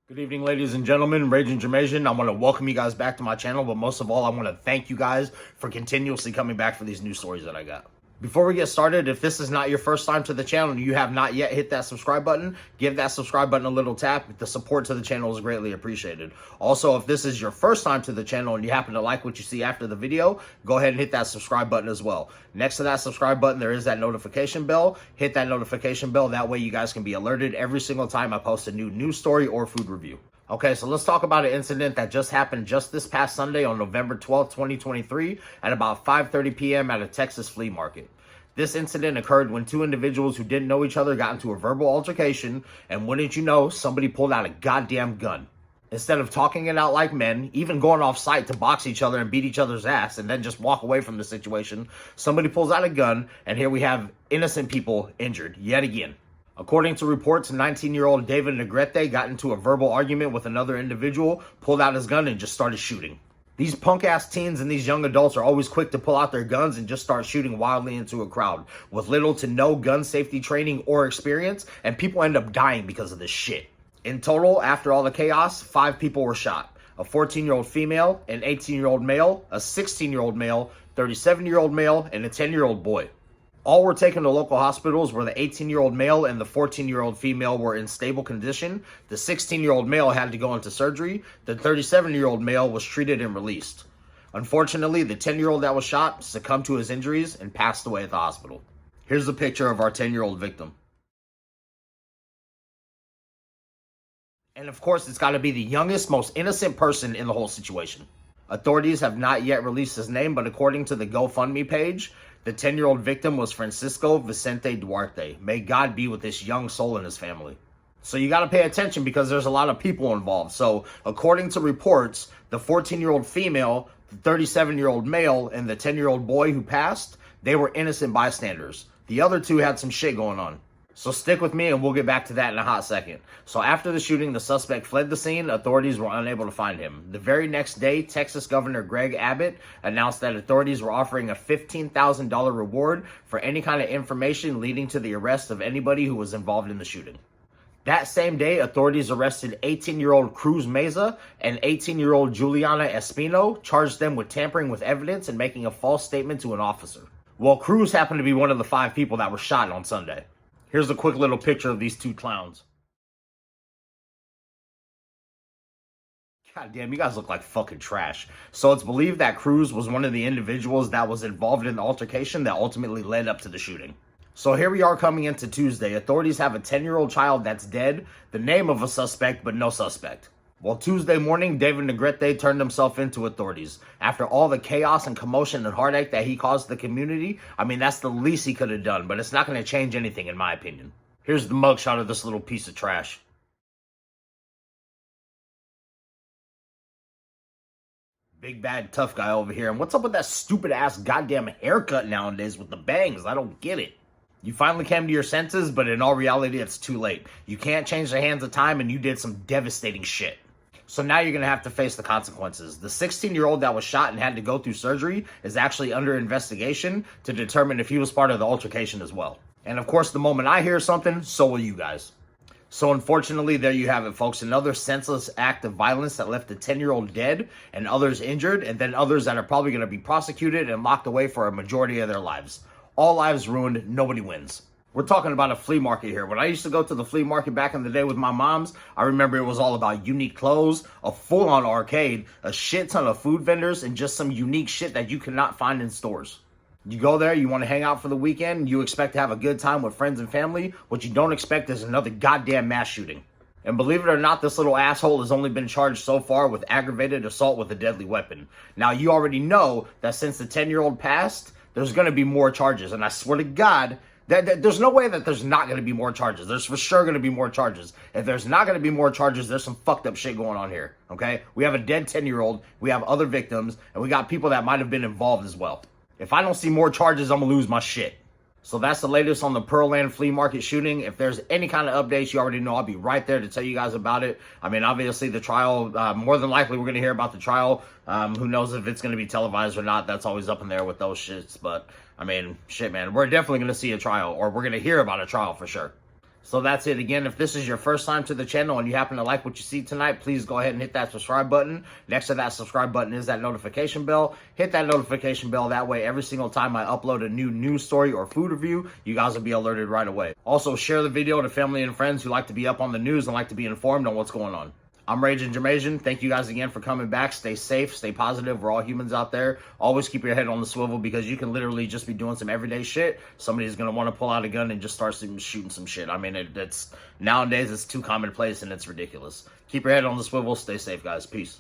Good evening, ladies and gentlemen. Raging Jamasian. I want to welcome you guys back to my channel, but most of all, I want to thank you guys for continuously coming back for these new stories that I got. Before we get started, if this is not your first time to the channel and you have not yet hit that subscribe button, give that subscribe button a little tap. The support to the channel is greatly appreciated. Also, if this is your first time to the channel and you happen to like what you see after the video, go ahead and hit that subscribe button as well. Next to that subscribe button, there is that notification bell. Hit that notification bell. That way you guys can be alerted every single time I post a new news story or food review. Okay, so let's talk about an incident that just happened just this past Sunday on November 12th, 2023 at about 5:30 p.m. at a Texas flea market. This incident occurred when two individuals who didn't know each other got into a verbal altercation, and wouldn't you know, somebody pulled out a goddamn gun. Instead of talking it out like men, even going off site to box each other and beat each other's ass and then just walk away from the situation, somebody pulls out a gun, and here we have innocent people injured yet again. According to reports, 19-year-old David Negrete got into a verbal argument with another individual, pulled out his gun, and just started shooting. These punk-ass teens and these young adults are always quick to pull out their guns and just start shooting wildly into a crowd with little to no gun safety training or experience, and people end up dying because of this shit. In total, after all the chaos, 5 people were shot. A 14-year-old female, an 18-year-old male, a 16-year-old male, 37-year-old male, and a 10-year-old boy. All were taken to local hospitals where the 18-year-old male and the 14-year-old female were in stable condition. The 16-year-old male had to go into surgery. The 37-year-old male was treated and released. Unfortunately, the 10-year-old that was shot succumbed to his injuries and passed away at the hospital. Here's a picture of our 10-year-old victim. And of course, it's got to be the youngest, most innocent person in the whole situation. Authorities have not yet released his name, but according to the GoFundMe page, the 10-year-old victim was Francisco Vicente Duarte. May God be with this young soul and his family. So you got to pay attention because there's a lot of people involved. So according to reports, the 14-year-old female, the 37-year-old male, and the 10-year-old boy who passed, they were innocent bystanders. The other two had some shit going on. So stick with me and we'll get back to that in a hot second. So after the shooting, the suspect fled the scene. Authorities were unable to find him. The very next day, Texas Governor Greg Abbott announced that authorities were offering a $15,000 reward for any kind of information leading to the arrest of anybody who was involved in the shooting. That same day, authorities arrested 18-year-old Cruz Meza and 18-year-old Juliana Espino, charged them with tampering with evidence and making a false statement to an officer. Well, Cruz happened to be one of the 5 people that were shot on Sunday. Here's a quick little picture of these two clowns. God damn, you guys look like fucking trash. So it's believed that Cruz was one of the individuals that was involved in the altercation that ultimately led up to the shooting. So here we are coming into Tuesday. Authorities have a 10-year-old child that's dead, the name of a suspect, but no suspect. Well, Tuesday morning, David Negrete turned himself into authorities. After all the chaos and commotion and heartache that he caused the community, I mean, that's the least he could have done, but it's not going to change anything in my opinion. Here's the mugshot of this little piece of trash. Big bad tough guy over here. And what's up with that stupid ass goddamn haircut nowadays with the bangs? I don't get it. You finally came to your senses, but in all reality, it's too late. You can't change the hands of time, and you did some devastating shit. So now you're going to have to face the consequences. The 16-year-old that was shot and had to go through surgery is actually under investigation to determine if he was part of the altercation as well. And of course, the moment I hear something, so will you guys. So unfortunately, there you have it, folks. Another senseless act of violence that left a 10-year-old dead and others injured, and then others that are probably going to be prosecuted and locked away for a majority of their lives. All lives ruined, nobody wins. We're talking about a flea market here. When I used to go to the flea market back in the day with my moms, I remember it was all about unique clothes, a full-on arcade, a shit ton of food vendors, and just some unique shit that you cannot find in stores. You go there, you want to hang out for the weekend, you expect to have a good time with friends and family. What you don't expect is another goddamn mass shooting. And believe it or not, this little asshole has only been charged so far with aggravated assault with a deadly weapon. Now, you already know that since the 10-year-old passed, there's going to be more charges. And I swear to God, there's no way that there's not going to be more charges. There's for sure going to be more charges. If there's not going to be more charges, there's some fucked up shit going on here, okay? We have a dead 10-year-old, we have other victims, and we got people that might have been involved as well. If I don't see more charges, I'm going to lose my shit. So that's the latest on the Pearland flea market shooting. If there's any kind of updates, you already know I'll be right there to tell you guys about it. I mean, obviously the trial, more than likely we're going to hear about the trial. Who knows if it's going to be televised or not. That's always up in there with those shits. But, I mean, shit, man. We're definitely going to see a trial, or we're going to hear about a trial for sure. So that's it. Again, if this is your first time to the channel and you happen to like what you see tonight, please go ahead and hit that subscribe button. Next to that subscribe button is that notification bell. Hit that notification bell. That way, every single time I upload a new news story or food review, you guys will be alerted right away. Also, share the video to family and friends who like to be up on the news and like to be informed on what's going on. I'm Raging Jamasian. Thank you guys again for coming back. Stay safe, stay positive. We're all humans out there. Always keep your head on the swivel because you can literally just be doing some everyday shit. Somebody's going to want to pull out a gun and just start shooting some shit. I mean, it's nowadays it's too commonplace and it's ridiculous. Keep your head on the swivel. Stay safe, guys. Peace.